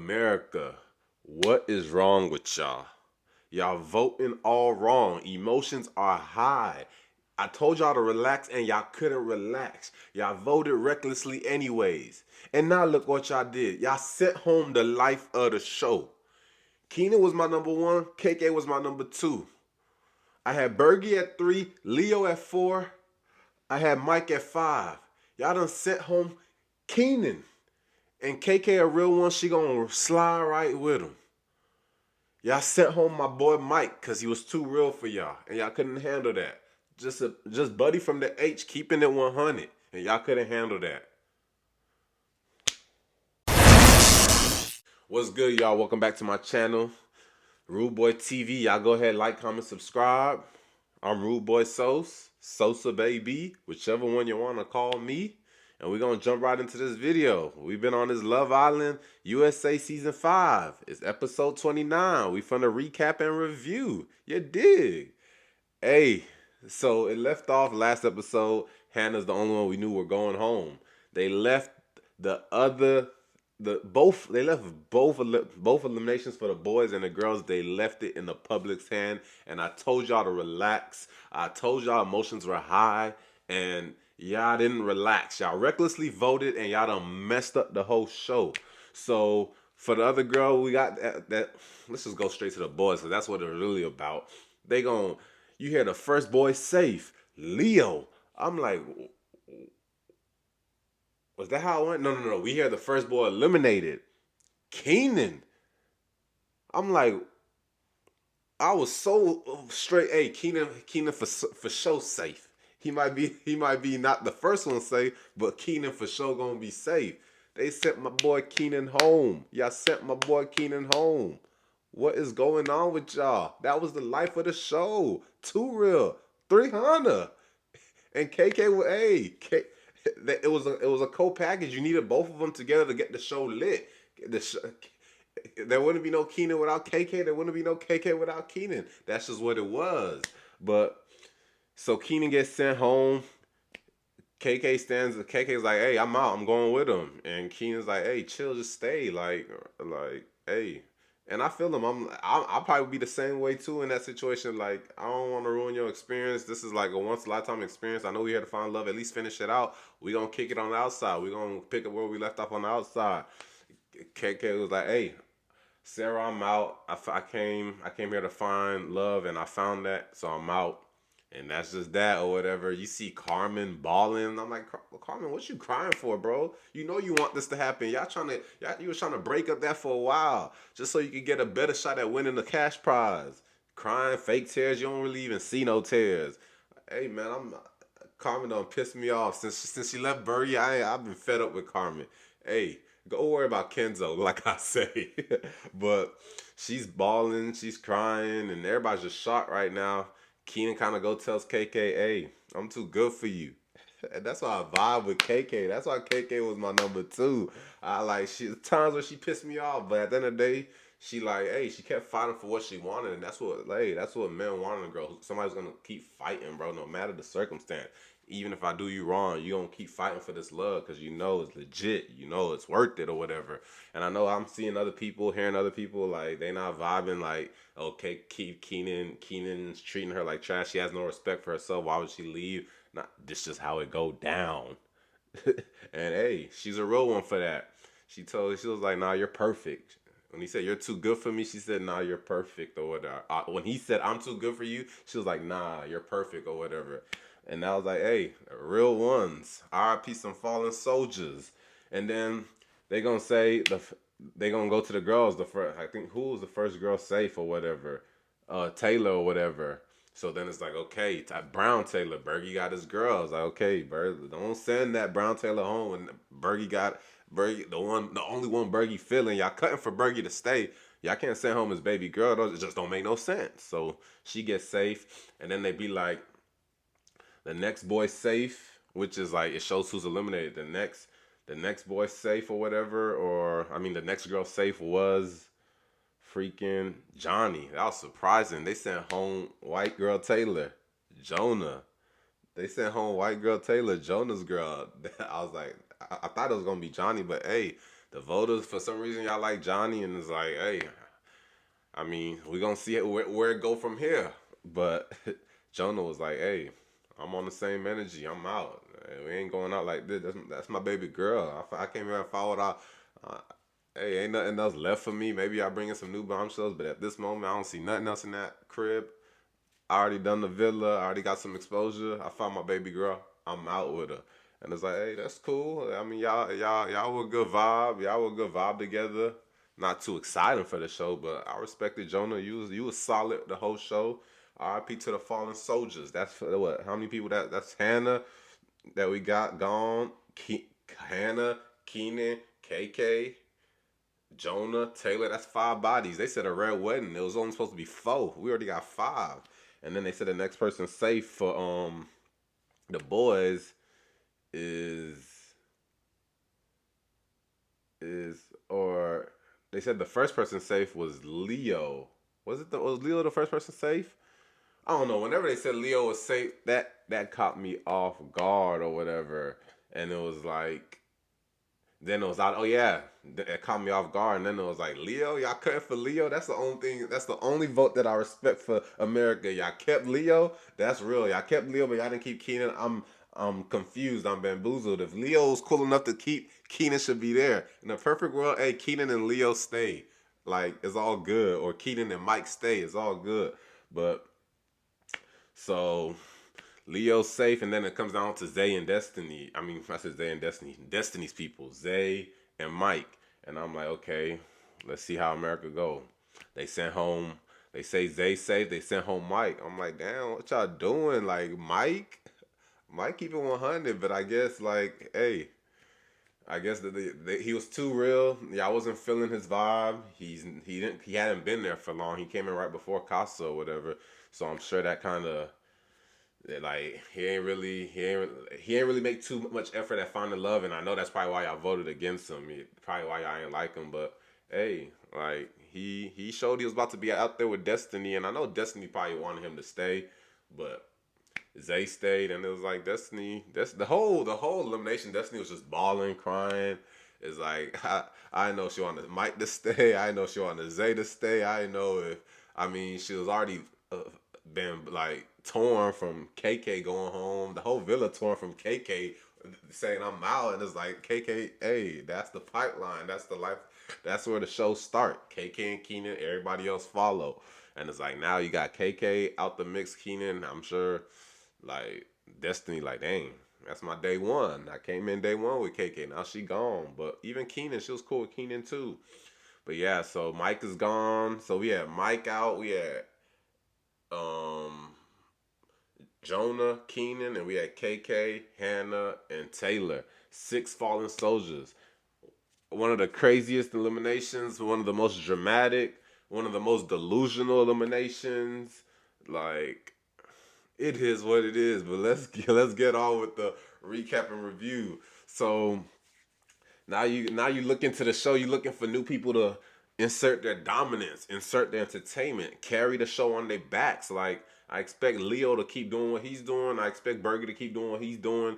America, what is wrong with y'all? Y'all voting all wrong. Emotions are high. I told y'all to relax and y'all couldn't relax. Y'all voted recklessly anyways. And now look what y'all did. Y'all sent home the life of the show. Keenan was my number one. KK was my number two. I had Bergie at 3, Leo at 4. I had Mike at 5. Y'all done sent home Keenan. And KK a real one, she gonna slide right with him. Y'all sent home my boy Mike because he was too real for y'all. And y'all couldn't handle that. Just Buddy from the H keeping it 100. And y'all couldn't handle that. What's good, y'all? Welcome back to my channel, rudeboitv. Y'all go ahead, like, comment, subscribe. I'm rudeboisos, Sosa baby, whichever one you want to call me. And we're going to jump right into this video. We've been on this Love Island USA Season 5. It's episode 29. We finna recap and review. You dig? Hey, so it left off last episode. Hannah's the only one we knew were going home. They left both eliminations for the boys and the girls. They left it in the public's hand, and I told y'all to relax. I told y'all emotions were high, and y'all didn't relax. Y'all recklessly voted, and y'all done messed up the whole show. So for the other girl, we got that. Let's just go straight to the boys, because that's what it's really about. You hear the first boy safe, Leo. I'm like, was that how it went? No. We hear the first boy eliminated, Keenan. I'm like, I was so straight. Hey, Keenan for sure safe. He might be not the first one safe, but Keenan for sure gonna be safe. They sent my boy Keenan home. Y'all sent my boy Keenan home. What is going on with y'all? That was the life of the show. Too real. 300. And KK was it was a co-package. You needed both of them together to get the show lit. There wouldn't be no Keenan without KK. There wouldn't be no KK without Keenan. That's just what it was. But so Keenan gets sent home. KK's like, hey, I'm out. I'm going with him. And Keenan's like, hey, chill, just stay. Like, hey. And I feel him. I'll probably be the same way too in that situation. Like, I don't want to ruin your experience. This is like a once in a lifetime experience. I know we're here to find love. At least finish it out. We're gonna kick it on the outside. We're gonna pick up where we left off on the outside. KK was like, hey, Sarah, I'm out. I came here to find love, and I found that, so I'm out. And that's just that or whatever. You see Carmen balling. I'm like, Carmen, what you crying for, bro? You know you want this to happen. You was trying to break up that for a while just so you could get a better shot at winning the cash prize. Crying, fake tears. You don't really even see no tears. Hey, man, Carmen done pissed me off. Since she left Bergie, I've been fed up with Carmen. Hey, go worry about Kenzo, like I say. But she's balling, she's crying, and everybody's just shocked right now. Keenan kind of tells KK, hey, I'm too good for you. And that's why I vibe with KK. That's why KK was my number 2. Times where she pissed me off, but at the end of the day, she kept fighting for what she wanted, and that's what men want in a girl. Somebody's gonna keep fighting, bro, no matter the circumstance. Even if I do you wrong, you're gonna keep fighting for this love because you know it's legit, you know it's worth it or whatever. And I know I'm seeing other people, hearing other people, like, they not vibing, like, okay, Keenan's treating her like trash. She has no respect for herself. Why would she leave? This just how it go down. And hey, she's a real one for that. She was like, nah, you're perfect. When he said, you're too good for me, she said, nah, you're perfect or whatever. When he said, I'm too good for you, she was like, nah, you're perfect or whatever. And I was like, hey, real ones. RIP some fallen soldiers. And then they gonna say they gonna go to the girls. I think who was the first girl safe or whatever, Taylor or whatever. So then it's like, okay, Brown Taylor, Bergie got his girls. Like, okay, don't send that Brown Taylor home. And Bergie, the only one Bergie feeling. Y'all cutting for Bergie to stay. Y'all can't send home his baby girl. It just don't make no sense. So she gets safe, and then they be like, the next boy safe, which is like, it shows who's eliminated. The next boy safe or whatever, the next girl safe was freaking Johnny. That was surprising. They sent home white girl Taylor, Jonah. They sent home white girl Taylor, Jonah's girl. I was like, I thought it was gonna be Johnny, but hey, the voters for some reason y'all like Johnny, and it's like, hey, I mean, we gonna see where it go from here. But Jonah was like, hey, I'm on the same energy. I'm out. We ain't going out like this. That's my baby girl. I came here and followed out. Uh, hey, ain't nothing else left for me. Maybe I bring in some new bombshells, but at this moment, I don't see nothing else in that crib. I already done the villa. I already got some exposure. I found my baby girl. I'm out with her. And it's like, hey, that's cool. I mean, y'all were a good vibe. Y'all were a good vibe together. Not too exciting for the show, but I respected Jonah. You was solid the whole show. R.I.P. to the fallen soldiers. That's for what? How many people that's Hannah that we got gone? Hannah, Keenan, KK, Jonah, Taylor. That's 5 bodies. They said a rare wedding. It was only supposed to be 4. We already got 5. And then they said the next person safe for the boys is or they said the first person safe was Leo. Was Leo the first person safe? I don't know. Whenever they said Leo was safe, that caught me off guard or whatever. And it was like, then it was out. Oh yeah, it caught me off guard. And then it was like, Leo, y'all cutting for Leo. That's the only thing. That's the only vote that I respect for America. Y'all kept Leo. That's real. Y'all kept Leo, but y'all didn't keep Keenan. I'm confused. I'm bamboozled. If Leo's cool enough to keep, Keenan should be there. In a perfect world, hey, Keenan and Leo stay. Like it's all good. Or Keenan and Mike stay. It's all good. But so Leo's safe, and then it comes down to Zay and Destiny. I mean, I said Zay and Destiny. Destiny's people, Zay and Mike. And I'm like, okay, let's see how America go. They sent home. They say Zay safe. They sent home Mike. I'm like, damn, what y'all doing? Like Mike keep it 100, but I guess like, hey, I guess that he was too real. Yeah, I wasn't feeling his vibe. He hadn't been there for long. He came in right before Casa or whatever. So I'm sure that kind of like he ain't really make too much effort at finding love, and I know that's probably why y'all voted against him. Probably why y'all ain't like him, but hey, like he showed he was about to be out there with Destiny, and I know Destiny probably wanted him to stay, but Zay stayed, and it was like Destiny. That's the whole elimination. Destiny was just bawling, crying. It's like I know she wanted Mike to stay. I know she wanted Zay to stay. I know if I mean she was already been like torn from KK going home. The whole villa torn from KK saying I'm out, and it's like KK. Hey, that's the pipeline. That's the life. That's where the show start. KK and Keenan. Everybody else follow, and it's like now you got KK out the mix. Keenan. I'm sure. Like Destiny, like dang, that's my day one. I came in day one with KK. Now she gone, but even Keenan, she was cool with Keenan too. But yeah, so Mike is gone. So we had Mike out. We had um Jonah, Keenan, and we had KK, Hannah, and Taylor. 6 fallen soldiers. One of the craziest eliminations. One of the most dramatic. One of the most delusional eliminations. Like it is what it is, but let's get on with the recap and review. So now you look into the show. You're looking for new people to insert their dominance, insert their entertainment, carry the show on their backs. Like I expect Leo to keep doing what he's doing. I expect Berger to keep doing what he's doing.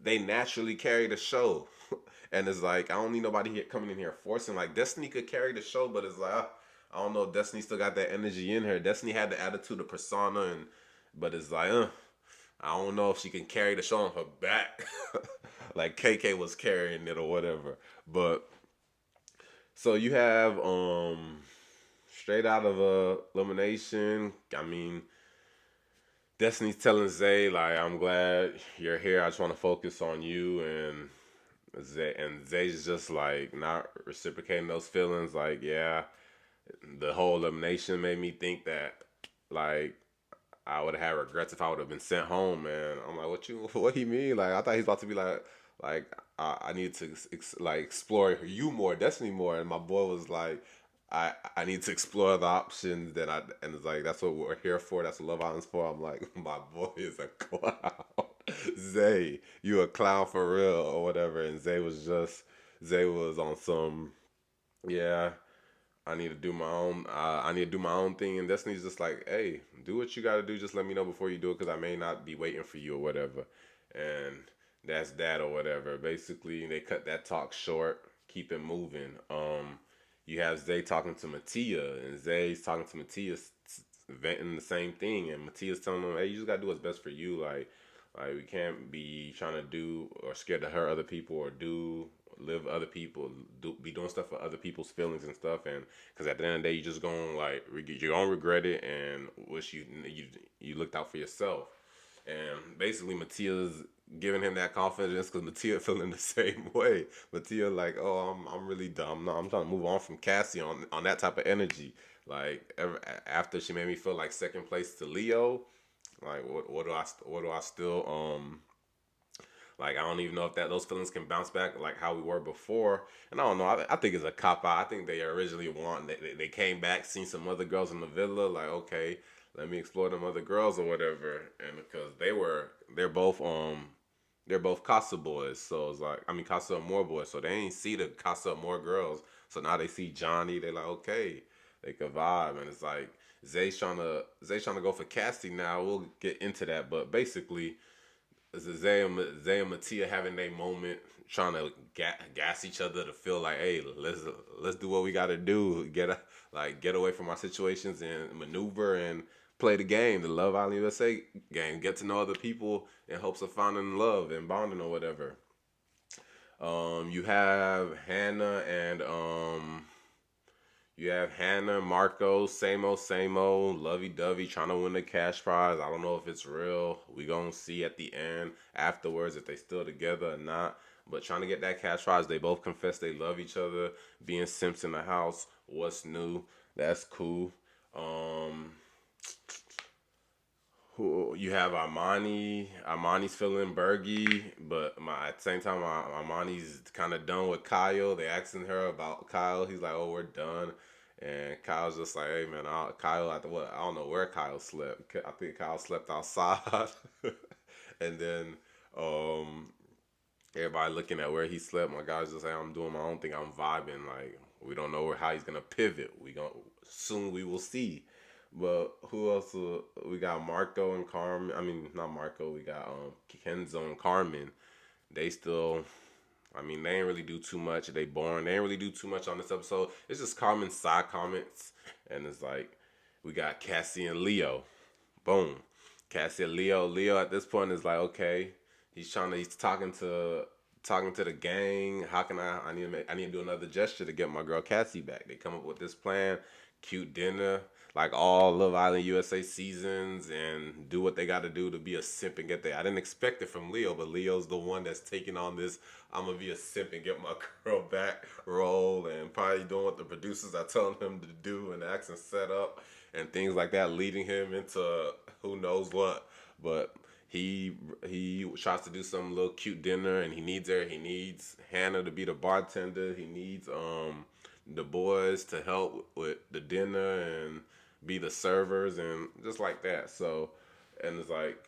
They naturally carry the show, and it's like I don't need nobody here coming in here forcing. Like Destiny could carry the show, but it's like I don't know. Destiny still got that energy in her. Destiny had the attitude, the persona, but it's like, I don't know if she can carry the show on her back like KK was carrying it or whatever. But so you have straight out of elimination. I mean, Destiny's telling Zay like, I'm glad you're here. I just want to focus on you, and Zay's just like not reciprocating those feelings. Like, yeah, the whole elimination made me think that like I would have had regrets if I would have been sent home, man. I'm like, what he mean? Like, I thought he's about to be like I need to like explore you more, Destiny more, and my boy was like, I need to explore the options and it's like that's what we're here for. That's what Love Island's for. I'm like, my boy is a clown. Zay, you a clown for real or whatever. And Zay was on some, yeah. I need to do my own. I need to do my own thing, and Destiny's just like, hey, do what you got to do. Just let me know before you do it, because I may not be waiting for you or whatever. And that's that or whatever. Basically, they cut that talk short. keep it moving. You have Zay talking to Mattia, and Zay's talking to Mattia, venting the same thing, and Mattia's telling him, "Hey, you just gotta do what's best for you. Like we can't be trying to do or scared to hurt other people or do live other people be doing stuff for other people's feelings and stuff. And because at the end of the day, you just gonna like you're gonna regret it and wish you looked out for yourself. And basically, Mattia's giving him that confidence because Mattia feeling the same way. Mattia like, oh, I'm really dumb. No, I'm trying to move on from Cassie on that type of energy. Like after she made me feel like second place to Leo, like what do I still like I don't even know if that those feelings can bounce back like how we were before. And I don't know. I think it's a cop out. I think they originally they came back, seen some other girls in the villa. Like okay, let me explore them other girls or whatever. And because they're both Casa boys. So it's like I mean Casa Amor boys. So they ain't see the Casa Amor girls. So now they see Johnny. They like okay, they can vibe. And it's like Zay's trying to go for Cassie now. We'll get into that, but basically Zay and Mattia having their moment, trying to gas each other to feel like, hey, let's do what we got to do, get away from our situations and maneuver and play the game, the Love Island USA game, get to know other people in hopes of finding love and bonding or whatever. You have Hannah and you have Hannah, Marco, same old, lovey dovey, trying to win the cash prize. I don't know if it's real. We gonna see at the end afterwards if they still together or not. But trying to get that cash prize, they both confess they love each other. Being simps in the house, what's new? That's cool. Um, who you have Armani. Armani's feeling Bergie, but at the same time, Armani's kind of done with Kyle. They asking her about Kyle. He's like, "Oh, we're done." And Kyle's just like, "Hey, man, Kyle, after what? I don't know where Kyle slept. I think Kyle slept outside." And then um, everybody looking at where he slept. My guy's just like, "I'm doing my own thing. I'm vibing. Like, we don't know how he's gonna pivot. Soon we will see." But who else? We got Marco and Carmen. I mean, not Marco. We got Kenzo and Carmen. They still. I mean, they ain't really do too much. They boring. They ain't really do too much on this episode. It's just Carmen's side comments, and it's like we got Cassie and Leo. Boom, Cassie and Leo. Leo at this point is like, okay, he's talking to the gang. How can I need to do another gesture to get my girl Cassie back. They come up with this plan, cute dinner, like all Love Island USA seasons, and do what they got to do to be a simp and get there. I didn't expect it from Leo, but Leo's the one that's taking on this I'm gonna be a simp and get my girl back role, and probably doing what the producers are telling him to do and acts and set up and things like that, leading him into who knows what. But he tries to do some little cute dinner, and he needs her. He needs Hannah to be the bartender. He needs the boys to help with the dinner and be the servers and just like that. So, and it's like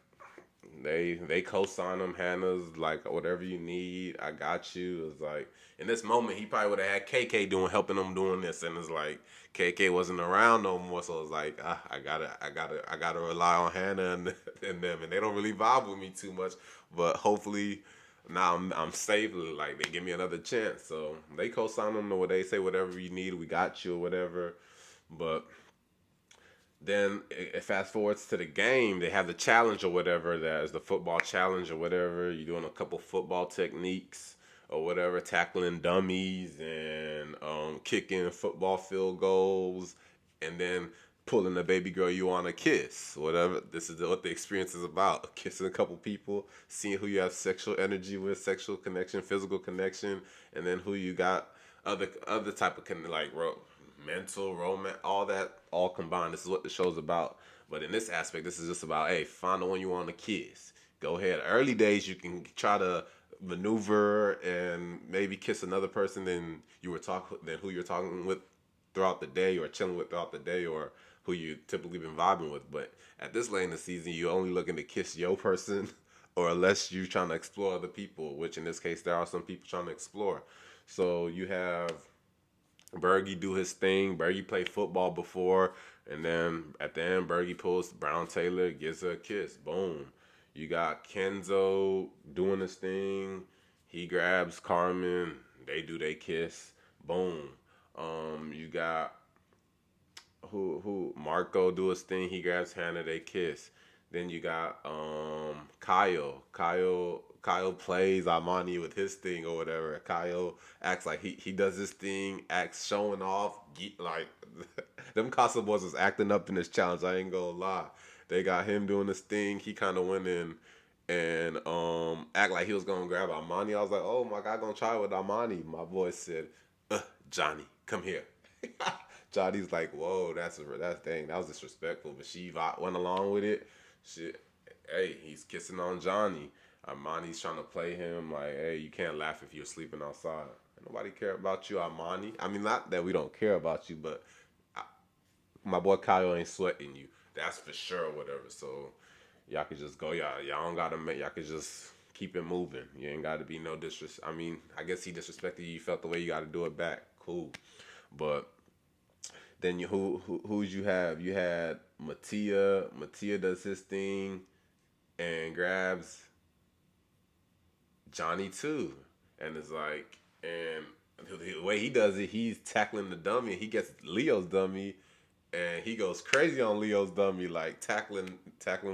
they co-sign him. Hannah's like, whatever you need, I got you. It's like in this moment he probably would have had KK helping him doing this, and it's like KK wasn't around no more, so it's like I gotta rely on Hannah and them, and they don't really vibe with me too much. But hopefully now I'm safe. Like they give me another chance, so they co-sign him to what they say, whatever you need, we got you or whatever. But then it fast forwards to the game. They have the challenge or whatever. That is the football challenge or whatever. You're doing a couple football techniques or whatever, tackling dummies and kicking football field goals, and then pulling a baby girl you want to kiss. Whatever. This is what the experience is about. Kissing a couple people, seeing who you have sexual energy with, sexual connection, physical connection, and then who you got other type of like mental, romance, all that, all combined. This is what the show's about. But in this aspect, this is just about, hey, find the one you want to kiss. Go ahead. Early days, you can try to maneuver and maybe kiss another person than who you're talking with throughout the day or chilling with throughout the day or who you typically been vibing with. But at this lane of the season, you're only looking to kiss your person, or unless you're trying to explore other people, which in this case, there are some people trying to explore. So you have Bergie do his thing. Bergie played football before, and then at the end, Bergie pulls Brown Taylor, gives her a kiss. Boom. You got Kenzo doing his thing. He grabs Carmen. they do they kiss. Boom. You got who Marco do his thing. He grabs Hannah. They kiss. Then you got Kyle. Kyle plays Armani with his thing or whatever. Kyle acts like he does his thing, acts showing off. Like them Casa Boys was acting up in this challenge. I ain't gonna lie. They got him doing this thing. He kind of went in and act like he was gonna grab Armani. I was like, oh my god, gonna try with Armani. My voice said, Johnny, come here. Johnny's like, whoa, that's dang, that was disrespectful. But she went along with it. She, hey, he's kissing on Johnny. Armani's trying to play him like, hey, you can't laugh if you're sleeping outside. Nobody care about you, Armani. I mean, not that we don't care about you, but my boy Kyle ain't sweating you. That's for sure, whatever. So y'all could just go. Y'all don't gotta make. Y'all could just keep it moving. You ain't gotta be no disrespect. I mean, I guess he disrespected you. You felt the way you gotta do it back. Cool, but then who'd you have? You had Mattia. Mattia does his thing and grabs Johnny too, and it's like, and the way he does it, he's tackling the dummy. He gets Leo's dummy, and he goes crazy on Leo's dummy, like tackling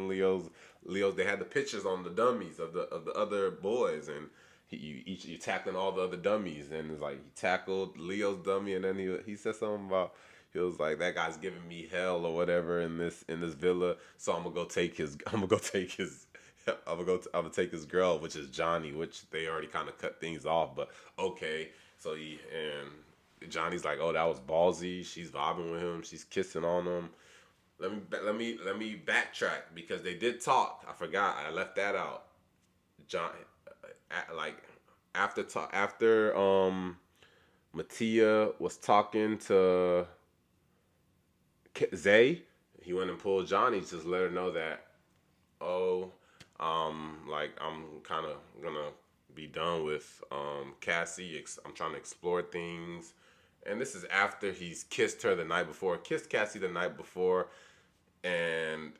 Leo's. They had the pictures on the dummies of the other boys, and you tackling all the other dummies, and it's like he tackled Leo's dummy, and then he said something about. He was like, that guy's giving me hell or whatever in this villa, so I'm gonna take his I'm gonna take his girl, which is Johnny, which they already kind of cut things off, but okay. So Johnny's like, oh, that was ballsy. She's vibing with him. She's kissing on him. Let me backtrack because they did talk. I forgot. I left that out. John, like after Mattia was talking to Zay, he went and pulled Johnny to just let her know that, oh, like I'm kind of gonna be done with Cassie. I'm trying to explore things, and this is after he's kissed her the night before, kissed Cassie the night before, and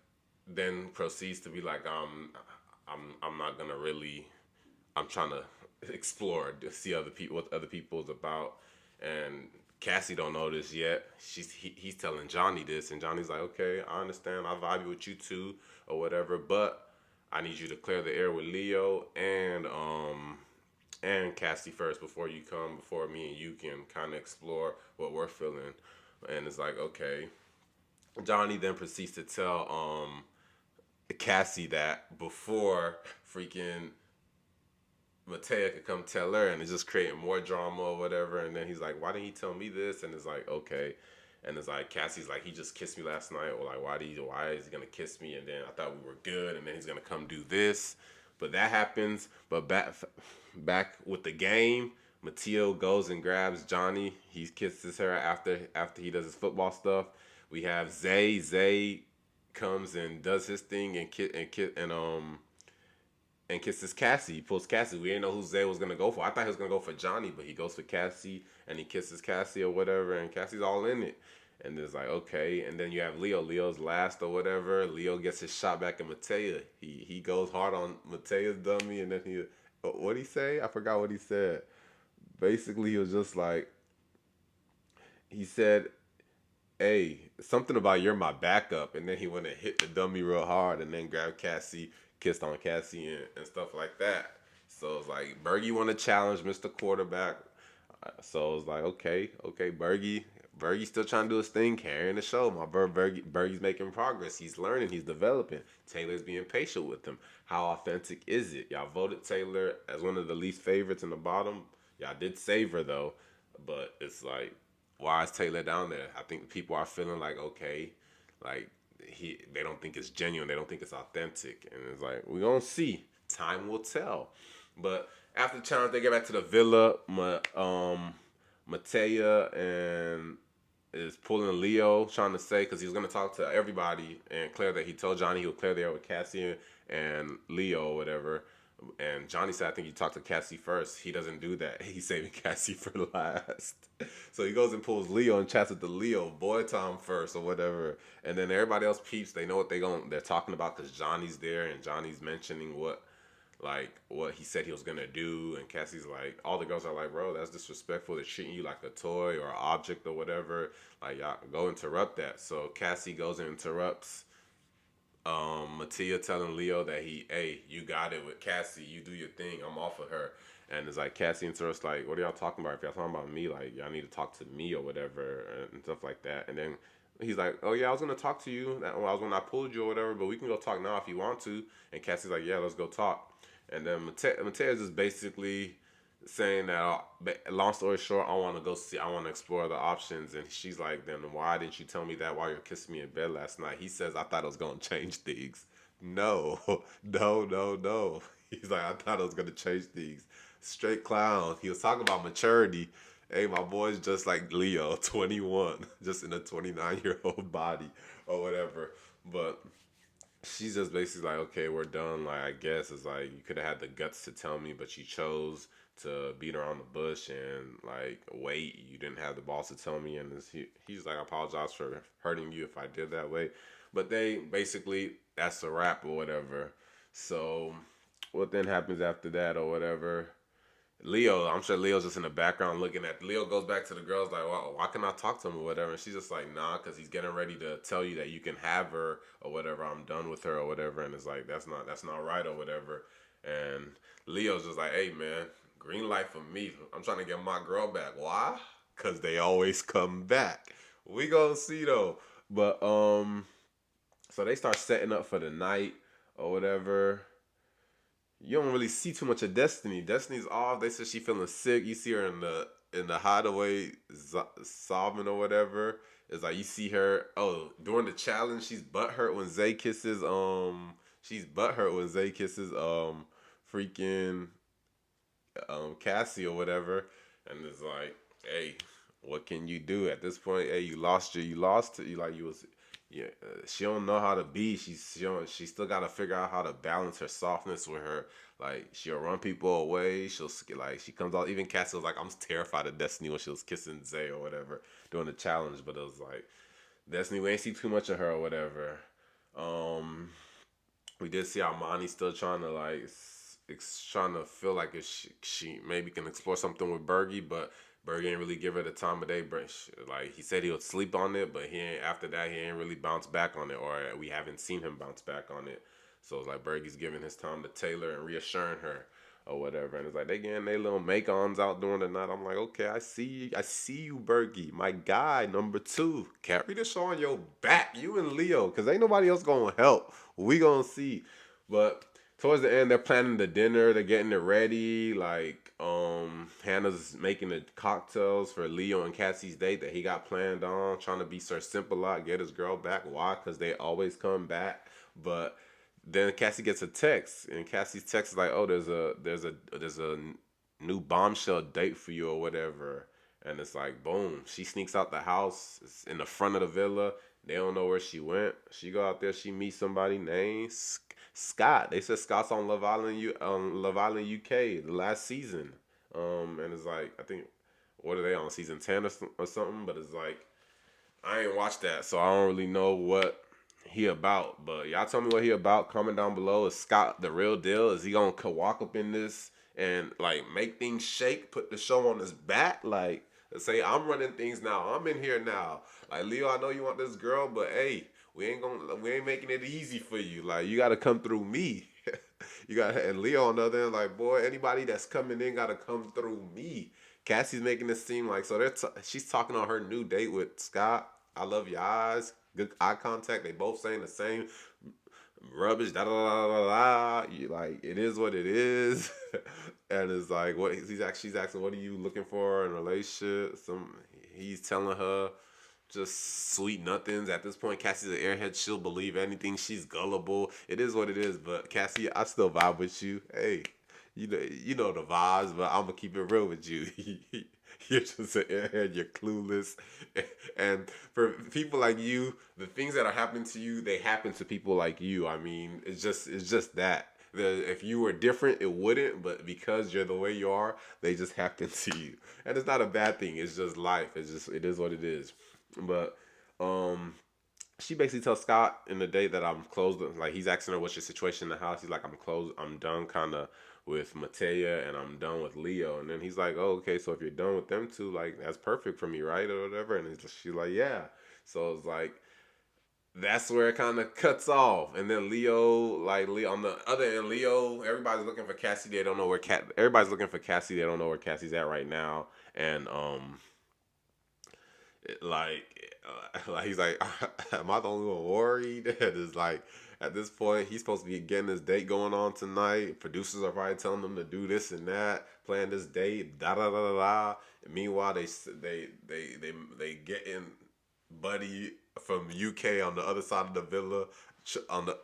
then proceeds to be like, I'm not gonna really. I'm trying to explore to see what other people's about, and Cassie don't know this yet. He's telling Johnny this, and Johnny's like, okay, I understand. I vibe with you too, or whatever, but I need you to clear the air with Leo and Cassie first before me and you can kind of explore what we're feeling. And it's like, okay. Johnny then proceeds to tell Cassie that before freaking Mattea could come tell her, and it's just creating more drama or whatever. And then he's like, why didn't he tell me this? And it's like, okay. And it's like, Cassie's like, he just kissed me last night. Or like, why is he going to kiss me? And then I thought we were good. And then he's going to come do this. But that happens. But back with the game, Mateo goes and grabs Johnny. He kisses her after he does his football stuff. We have Zay. Zay comes and does his thing and kisses Cassie. He pulls Cassie. We didn't know who Zay was gonna go for. I thought he was gonna go for Johnny, but he goes for Cassie and he kisses Cassie or whatever, and Cassie's all in it. And it's like, okay. And then you have Leo. Leo's last or whatever. Leo gets his shot back at Mattea. He goes hard on Matea's dummy, and then what'd he say? I forgot what he said. Basically, he was just like, he said, hey, something about you're my backup. And then he went and hit the dummy real hard and then grabbed Cassie, kissed on Cassie and stuff like that. So it's like, Bergie want to challenge Mr. Quarterback. So it's like, okay, Bergie's still trying to do his thing, carrying the show. My Bergie's making progress. He's learning. He's developing. Taylor's being patient with him. How authentic is it? Y'all voted Taylor as one of the least favorites in the bottom. Y'all did save her, though. But it's like, why is Taylor down there? I think people are feeling like, okay, like they don't think it's genuine. They don't think it's authentic. And it's like, we're going to see. Time will tell. But after the challenge, they get back to the villa. Mattea and is pulling Leo, trying to say, because he was going to talk to everybody and clear that he told Johnny he would clear the air with Cassie and Leo or whatever. And Johnny said, I think you talked to Cassie first. He doesn't do that. He's saving Cassie for last. So he goes and pulls Leo and chats with the Leo boy Tom first or whatever. And then everybody else peeps. They know what they're talking about because Johnny's there and Johnny's mentioning what like what he said he was gonna do, and Cassie's like, all the girls are like, bro, that's disrespectful. They're treating you like a toy or an object or whatever. Like, y'all go interrupt that. So Cassie goes and interrupts Mattia telling Leo that hey, you got it with Cassie. You do your thing. I'm off of her. And it's like Cassie interrupts, like, what are y'all talking about? If y'all talking about me, like, y'all need to talk to me or whatever and stuff like that. And then he's like, oh yeah, I was gonna talk to you. That I was when I pulled you or whatever, but we can go talk now if you want to. And Cassie's like, yeah, let's go talk. And then Mattia is just basically saying that, long story short, I want to go see, I want to explore the options. And she's like, then why didn't you tell me that while you were kissing me in bed last night? He says, I thought it was going to change things. No, no. He's like, I thought it was going to change things. Straight clown. He was talking about maturity. Hey, my boy's just like Leo, 21, just in a 29-year-old body or whatever. But she's just basically like, okay, we're done. Like, I guess it's like you could have had the guts to tell me, but you chose to beat around the bush and like wait. You didn't have the balls to tell me, and he's like, I apologize for hurting you if I did that way. But they basically, that's a wrap or whatever. So what then happens after that or whatever? Leo, I'm sure Leo's just in the background looking at. Leo goes back to the girls like, why can I talk to him or whatever? And she's just like, nah, because he's getting ready to tell you that you can have her or whatever. I'm done with her or whatever. And it's like, that's not right or whatever. And Leo's just like, hey man, green light for me. I'm trying to get my girl back. Why? Because they always come back. We gonna see though. But so they start setting up for the night or whatever. You don't really see too much of Destiny. Destiny's off. They said she feeling sick. You see her in the hideaway sobbing or whatever. It's like you see her. Oh, during the challenge, she's butthurt when Zay kisses. She's butthurt when Zay kisses. Freaking Cassie or whatever. And it's like, hey, what can you do at this point? Hey, you lost it. You lost it. You like you was. Yeah, she don't know how to be. She still got to figure out how to balance her softness with her. Like she'll run people away. She'll like she comes out. Even Cassie was like, I'm terrified of Destiny when she was kissing Zay or whatever during the challenge. But it was like Destiny, we ain't see too much of her or whatever. Um, we did see Armani still trying to like trying to feel like if she maybe can explore something with Bergie, but Bergie ain't really give her the time of day. But like he said, he would sleep on it, but he ain't after that. He ain't really bounced back on it, or we haven't seen him bounce back on it. So it's like Bergie's giving his time to Taylor and reassuring her or whatever. And it's like they getting their little make-ons out during the night. I'm like, okay, I see you, Bergie, my guy, number 2. Carry the show on your back, you and Leo, because ain't nobody else gonna help. We gonna see. But towards the end, they're planning the dinner. They're getting it ready. Like, Hannah's making the cocktails for Leo and Cassie's date that he got planned on. Trying to be Sir Simple-A, get his girl back. Why? Because they always come back. But then Cassie gets a text, and Cassie's text is like, "Oh, there's a new bombshell date for you or whatever." And it's like, boom. She sneaks out the house. It's in the front of the villa. They don't know where she went. She go out there. She meets somebody named Scott. They said Scott's on Love Island, Love Island UK, the last season. And it's like, I think, what are they on, season 10 or something? But it's like, I ain't watched that, so I don't really know what he about. But y'all tell me what he about. Comment down below. Is Scott the real deal? Is he gonna walk up in this and like make things shake, put the show on his back, like say I'm running things now. I'm in here now. Like Leo, I know you want this girl, but hey, we ain't making it easy for you. Like you gotta come through me. You got and Leo on the other end, like boy, anybody that's coming in gotta come through me. Cassie's making it seem like so she's talking on her new date with Scott. I love your eyes, good eye contact. They both saying the same rubbish. Da da da da da. Like it is what it is, and it's like what she's asking. What are you looking for in a relationship? He's telling her just sweet nothings. At this point, Cassie's an airhead. She'll believe anything. She's gullible. It is what it is. But Cassie, I still vibe with you. Hey, you know the vibes, but I'm gonna keep it real with you. You're just an airhead. You're clueless, and for people like you, the things that are happening to you, they happen to people like you. I mean, it's just that. If you were different, it wouldn't. But because you're the way you are, they just happen to you, and it's not a bad thing. It's just life. It is what it is. But she basically tells Scott in the day that I'm closed. Like he's asking her what's your situation in the house. He's like, I'm closed. I'm done kind of with Matea and I'm done with Leo. And then he's like, oh, okay, so if you're done with them two, like that's perfect for me, right? Or whatever. And she's like, yeah. So it's like that's where it kind of cuts off. And then Leo, like Leo on the other end, Leo, everybody's looking for Cassie. They don't know where Everybody's looking for Cassie. They don't know where Cassie's at right now. And like he's like, am I the only one worried? And it's like at this point he's supposed to be getting this date going on tonight. Producers are probably telling him to do this and that, plan this date, da da da da da. And meanwhile, they get in Buddy from UK on the other side of the villa,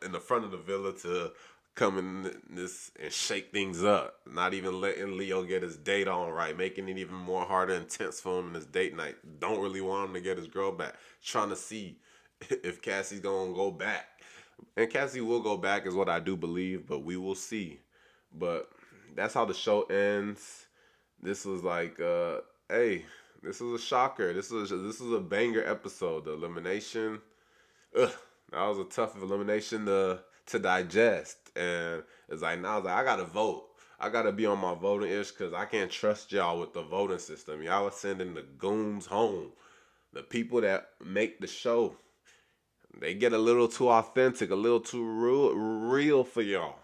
in the front of the villa to come in this and shake things up. Not even letting Leo get his date on right, making it even more harder and tense for him in his date night. Don't really want him to get his girl back. Trying to see if Cassie's gonna go back. And Cassie will go back is what I do believe, but we will see. But that's how the show ends. This was like, hey, this was a shocker. This was a banger episode. The elimination, that was a tough elimination to digest. And it's like now, I gotta vote. I gotta be on my voting ish because I can't trust y'all with the voting system. Y'all are sending the goons home. The people that make the show, they get a little too authentic, a little too real for y'all.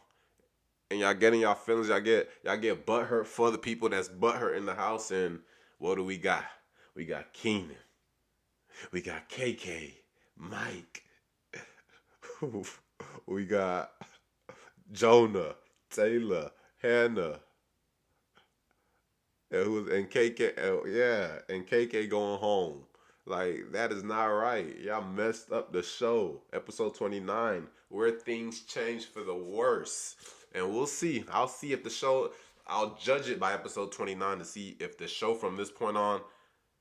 And y'all getting y'all feelings. Y'all get butthurt for the people that's butthurt in the house. And what do we got? We got Keenan. We got KK, Mike. We got Jonah, Taylor, Hannah, and KK. Yeah, and KK going home. Like that is not right. Y'all messed up the show. Episode 29, where things change for the worse. And we'll see. I'll see if the show. I'll judge it by episode 29 to see if the show from this point on,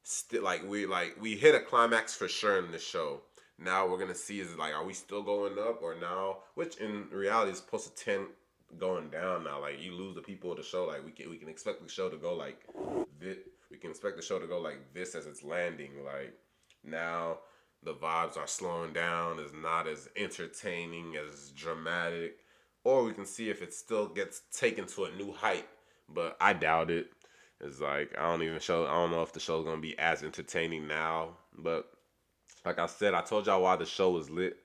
still we hit a climax for sure in the show. Now we're gonna see is like, are we still going up or now? Which in reality is supposed to tend going down now. Like you lose the people of the show. Like we can expect the show to go like this. We can expect the show to go like this as it's landing. Like now the vibes are slowing down. It's not as entertaining, as dramatic. Or we can see if it still gets taken to a new height. But I doubt it. It's like I don't know if the show's gonna be as entertaining now. But like I said, I told y'all why the show was lit.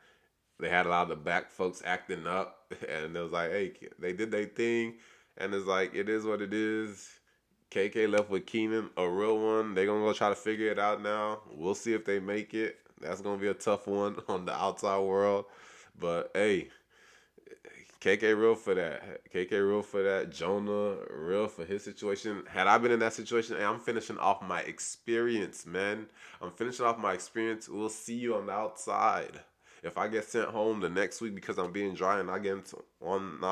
They had a lot of the back folks acting up, and it was like, hey, they did their thing, and it's like it is what it is. KK left with Keenan, a real one. They gonna go try to figure it out now. We'll see if they make it. That's gonna be a tough one on the outside world. But hey, KK real for that. KK real for that. Jonah real for his situation. Had I been in that situation, hey, I'm finishing off my experience, man. I'm finishing off my experience. We'll see you on the outside. If I get sent home the next week because I'm being dry and not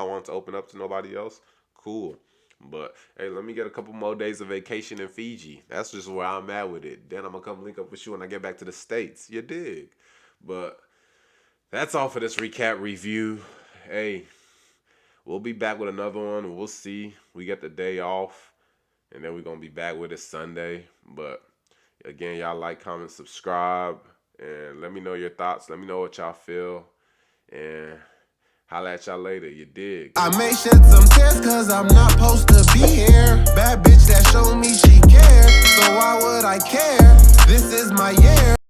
want to open up to nobody else, cool. But hey, let me get a couple more days of vacation in Fiji. That's just where I'm at with it. Then I'm gonna come link up with you when I get back to the States. You dig? But that's all for this recap review. Hey, we'll be back with another one. We'll see. We get the day off, and then we're gonna be back with it Sunday. But again, y'all like, comment, subscribe, and let me know your thoughts. Let me know what y'all feel, and holla at y'all later. You dig? I may shed some tears cause I'm not supposed to be here. Bad bitch that showed me she cares, so why would I care? This is my year.